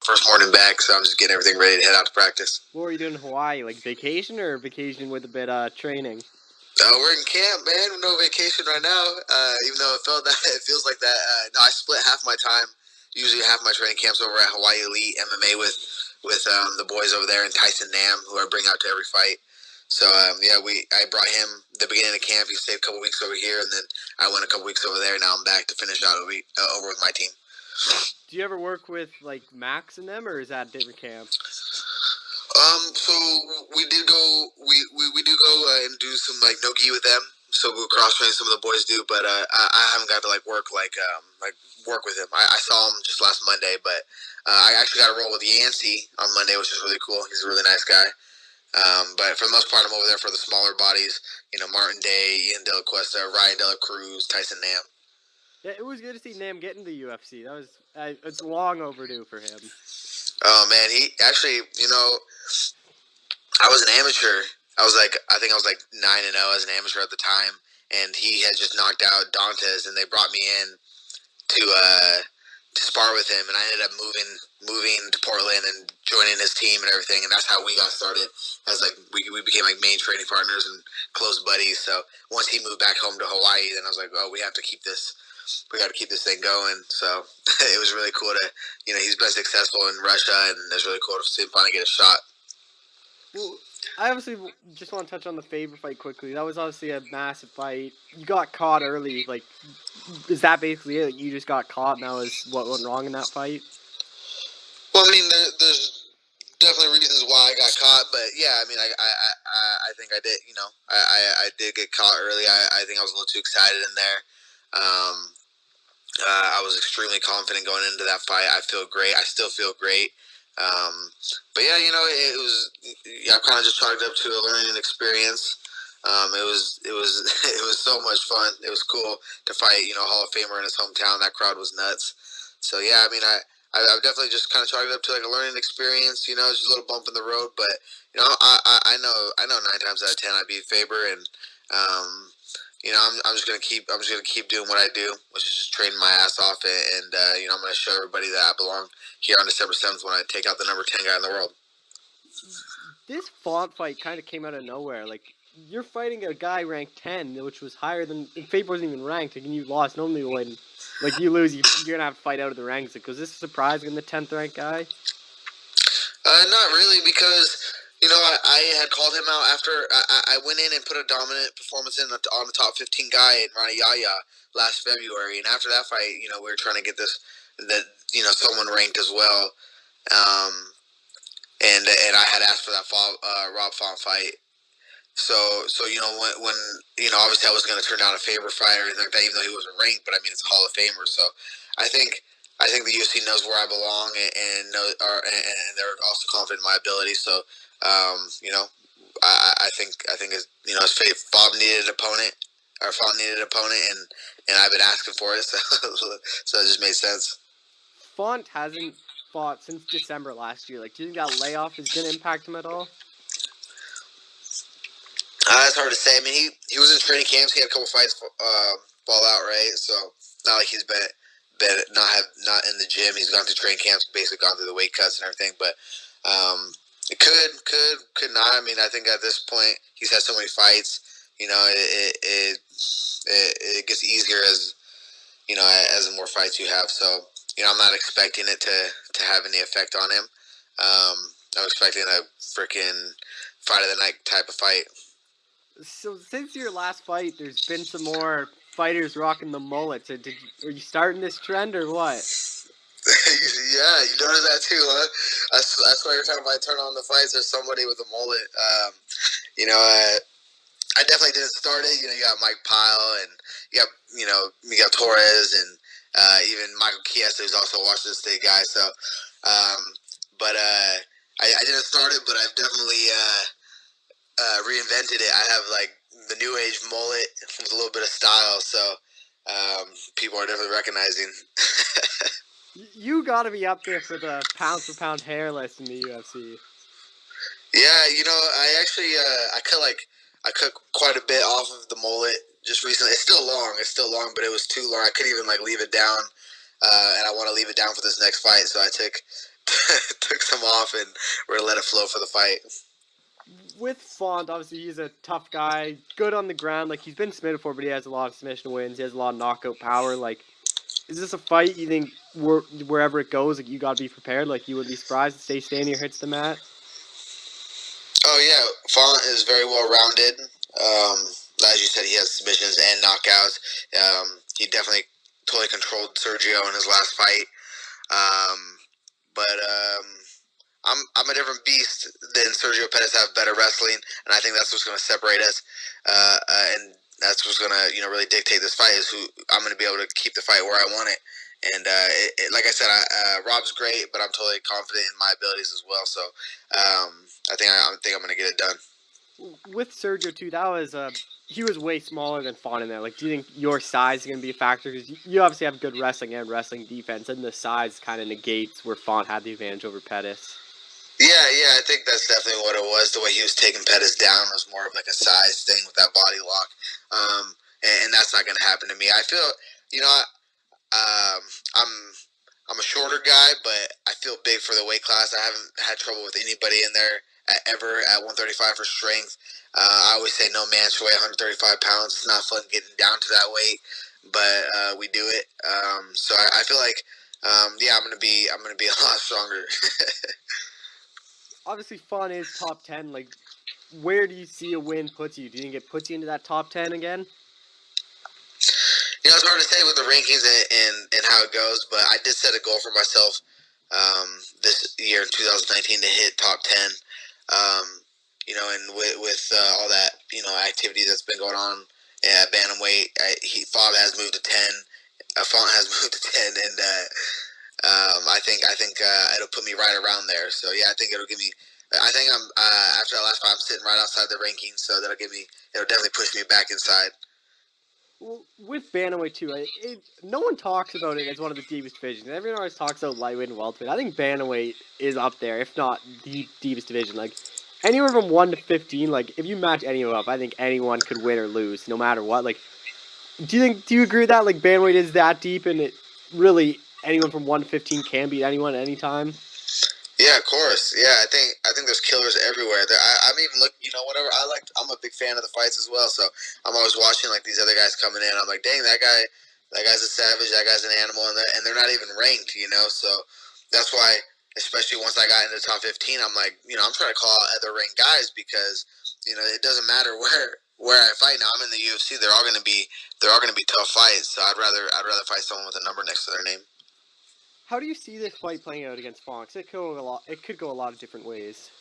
first morning back, so I'm just getting everything ready to head out to practice. What were you doing in Hawaii? Like vacation or vacation with a bit of training? We're in camp, man. No vacation right now. Even though it feels like that. No, I split half my time. Usually half my training camps over at Hawaii Elite MMA with the boys over there and Tyson Nam, who I bring out to every fight. So I brought him the beginning of camp. He stayed a couple weeks over here, and then I went a couple weeks over there. Now I'm back to finish out over with my team. Do you ever work with like Max and them, or is that a different camp? So we do go and do some like no gi with them. So we'll cross train, some of the boys do, but I haven't got to work with him. I saw him just last Monday, but I actually got to roll with Yancey on Monday, which is really cool. He's a really nice guy. But for the most part, I'm over there for the smaller bodies. Martin Day, Ian De La Cuesta, Ryan De La Cruz, Tyson Nam. Yeah, it was good to see Nam get into the UFC. That was it's long overdue for him. Oh man, he actually, I was an amateur. I think I was 9-0 as an amateur at the time, and he had just knocked out Dantes, and they brought me in to spar with him, and I ended up moving to Portland and joining his team and everything, and that's how we got started. As we became main training partners and close buddies. So once he moved back home to Hawaii, then I was like, oh, we got to keep this thing going. So it was really cool to, he's been successful in Russia, and it was really cool to see him finally get a shot. Well, I obviously just want to touch on the Faber fight quickly. That was obviously a massive fight. You got caught early. Is that basically it? You just got caught, and that was what went wrong in that fight? Well, I mean, there's definitely reasons why I got caught, but yeah, I mean, I think I did. I did get caught early. I think I was a little too excited in there. I was extremely confident going into that fight. I feel great. I still feel great. But yeah, it was. I kind of just chalked up to a learning experience. It was so much fun. It was cool to fight, a Hall of Famer in his hometown. That crowd was nuts. So yeah, I mean, I've definitely just kind of chalked it up to a learning experience. Just a little bump in the road, but I know 9 times out of 10 I beat Faber, and I'm just gonna keep doing what I do, which is just training my ass off, and I'm gonna show everybody that I belong here on December 7th when I take out the number 10 guy in the world. This Font fight kind of came out of nowhere. You're fighting a guy ranked 10, which was higher than Faber wasn't even ranked, and you lost. Normally, when you lose, you're gonna have to fight out of the ranks. Was this surprising, the 10th ranked guy? Not really, because I had called him out after I went in and put a dominant performance on the top 15 guy in Ronnie Yaya last February, and after that fight, we were trying to get someone ranked as well, and I had asked for that Rob Font fight. So when obviously I wasn't going to turn down a Faber fight or anything like that, even though he wasn't ranked. But I mean, it's a Hall of Famer, so I think the UFC knows where I belong, and they're also confident in my ability. So I think it's Font needed an opponent, and I've been asking for it, so so it just made sense. Font hasn't fought since December last year. Do you think that layoff is going to impact him at all? It's hard to say. I mean, he was in training camps. He had a couple fights fall out, right? So not like he's been not in the gym. He's gone through training camps, basically gone through the weight cuts and everything. But it could not. I mean, I think at this point he's had so many fights. It gets easier as the more fights you have. So I'm not expecting it to have any effect on him. I'm expecting a freaking fight of the night type of fight. So since your last fight, there's been some more fighters rocking the mullet. So are you starting this trend or what? Yeah, you noticed that too, huh? I swear every time I turn on the fights, there's somebody with a mullet. I definitely didn't start it. You got Mike Pyle, and you got Torres, and even Michael Chiesa, who's also a Washington State guy. So, I didn't start it, but I've definitely reinvented it. I have the new age mullet with a little bit of style, so people are definitely recognizing. You got to be up there for the pound for pound hair list in the UFC. Yeah, I actually I cut quite a bit off of the mullet just recently. It's still long, but it was too long. I couldn't even leave it down, and I want to leave it down for this next fight. So I took them off, and we're gonna let it flow for the fight. With Font, obviously he's a tough guy, good on the ground. Like, he's been submitted before, but he has a lot of submission wins. He has a lot of knockout power. Like, is this a fight you think wherever it goes, like, you gotta be prepared? Like, you would be surprised if Stay Stanier hits the mat? Oh yeah, Font is very well rounded. As you said, he has submissions and knockouts. He definitely totally controlled Sergio in his last fight. But I'm a different beast than Sergio Pettis. Have better wrestling, and I think that's what's going to separate us. And that's what's going to really dictate this fight is who I'm going to be able to keep the fight where I want it. And like I said, Rob's great, but I'm totally confident in my abilities as well. So I think I'm going to get it done. With Sergio too, he was way smaller than Font in there. Like, do you think your size is going to be a factor? Because you obviously have good wrestling and wrestling defense, and the size kind of negates where Font had the advantage over Pettis. Yeah, I think that's definitely what it was. The way he was taking Pettis down was more of like a size thing with that body lock, and that's not going to happen to me. I feel, I'm a shorter guy, but I feel big for the weight class. I haven't had trouble with anybody in there ever at 135 for strength. I always say no man should weigh 135 pounds. It's not fun getting down to that weight, but we do it. So I feel like, I'm gonna be a lot stronger. Obviously, Font is top 10. Like, where do you see a win puts you? Do you think it puts you into that top 10 again? It's hard to say with the rankings and how it goes, but I did set a goal for myself this year in 2019 to hit top 10. And with all that activity that's been going on at bantamweight, Fob has moved to 10. Font has moved to 10, and I think it'll put me right around there. So yeah, I think it'll give me. I think I'm after that last fight, I'm sitting right outside the rankings, so it'll definitely push me back inside. With bantamweight too, no one talks about it as one of the deepest divisions. Everyone always talks about lightweight and welterweight. I think bantamweight is up there, if not the deepest division. Like, anywhere from 1 to 15, like, if you match anyone up, I think anyone could win or lose, no matter what. Like, do you agree with that? Like, bantamweight is that deep, and it really anyone from 1 to 15 can beat anyone at any time. Yeah, of course. Yeah, I think there's killers everywhere. I'm even looking, whatever. I'm a big fan of the fights as well. So I'm always watching like these other guys coming in. I'm like, dang, that guy's a savage. That guy's an animal, and they're not even ranked, So that's why, especially once I got into the top 15, I'm like, I'm trying to call out other ranked guys because it doesn't matter where I fight. Now I'm in the UFC. They're all gonna be tough fights. So I'd rather fight someone with a number next to their name. How do you see this fight playing out against Font? It could go a lot of different ways.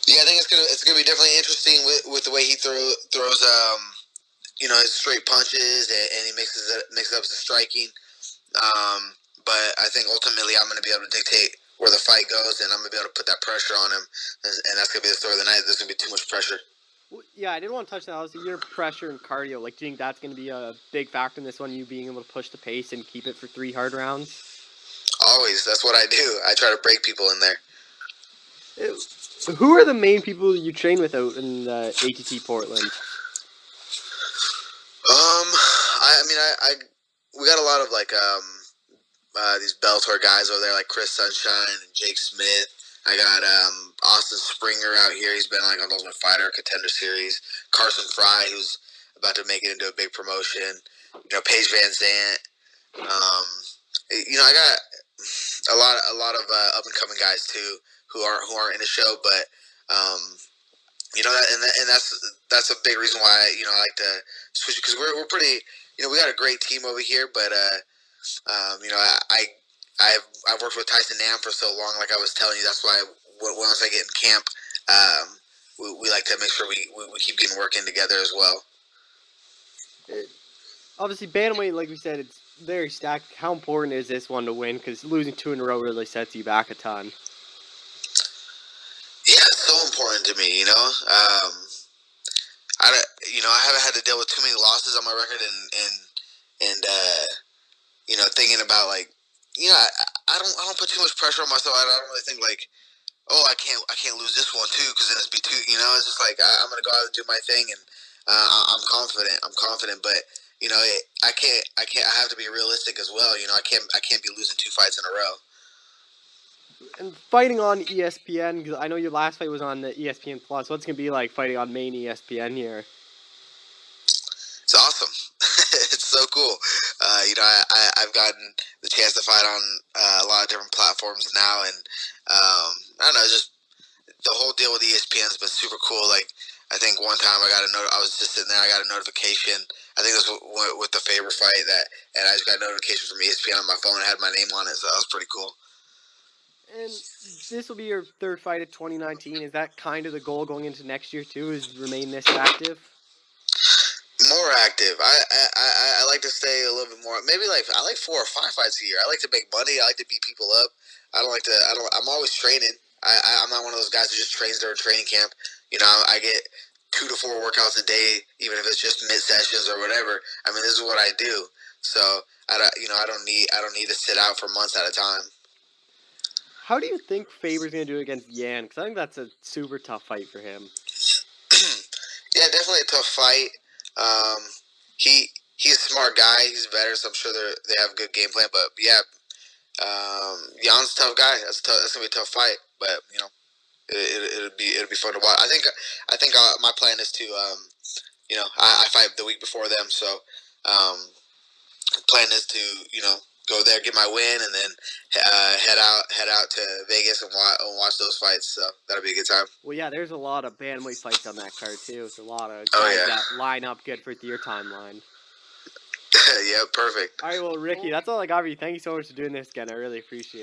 Yeah, I think it's gonna be definitely interesting with the way he throws his straight punches and he mixes up the striking. But I think ultimately I'm gonna be able to dictate where the fight goes, and I'm gonna be able to put that pressure on him, and that's gonna be the story of the night. There's gonna be too much pressure. Well, yeah, I didn't want to touch that. Obviously, your pressure and cardio. Like, do you think that's going to be a big factor in this one? You being able to push the pace and keep it for 3 hard rounds. Always, that's what I do. I try to break people in there. Who are the main people you train with out in ATT Portland? We got a lot of these Bellator guys over there, like Chris Sunshine and Jake Smith. I got Austin Springer out here. He's been on the Ultimate Fighter Contender Series. Carson Fry, who's about to make it into a big promotion. Paige Van Zant. I got a lot of up and coming guys too who aren't in the show, but that's a big reason why I like to switch because we're pretty. We got a great team over here, but I've worked with Tyson Nam for so long. Like I was telling you, that's why once I get in camp, we like to make sure we keep getting work in together as well. Obviously, bantamweight, like we said, it's very stacked. How important is this one to win? Because losing 2 in a row really sets you back a ton. Yeah, it's so important to me. I haven't had to deal with too many losses on my record, and thinking about I don't put too much pressure on myself. I don't really think I can't lose this one too because then it's be too. It's just I'm gonna go out and do my thing, and I'm confident, but I have to be realistic as well. I can't be losing 2 fights in a row. And fighting on ESPN, because I know your last fight was on the ESPN Plus. What's it gonna be like fighting on main ESPN here? It's awesome. It's so cool. I've gotten the chance to fight on a lot of different platforms now, and I don't know, just the whole deal with ESPN has been super cool. Like, I think one time I was just sitting there, I got a notification. I think it was with the Faber fight and I just got a notification from ESPN on my phone. It had my name on it, so that was pretty cool. And this will be your third fight of 2019. Is that kind of the goal going into next year too? Is remain this active? More active. I like to stay a little bit more. Maybe like I like 4 or 5 fights a year. I like to make money. I like to beat people up. I don't like to. I don't. I'm always training. I'm not one of those guys who just trains during training camp. I get 2 to 4 workouts a day, even if it's just mid sessions or whatever. I mean, this is what I do. So I don't need to sit out for months at a time. How do you think Faber's gonna do against Yan? Because I think that's a super tough fight for him. Yeah, definitely a tough fight. Um, he's a smart guy. He's better, so I'm sure they have a good game plan. But yeah, Jan's a tough guy. That's gonna be a tough fight. But it'll be fun to watch. I think my plan is to I fight the week before them, so plan is to go there, get my win, and then head out to Vegas and watch those fights. So that'll be a good time. Well, yeah, there's a lot of bantamweight fights on that card too. It's a lot of guys that line up good for your timeline. Yeah, perfect. All right, well, Ricky, that's all I got for you. Thank you so much for doing this again. I really appreciate it.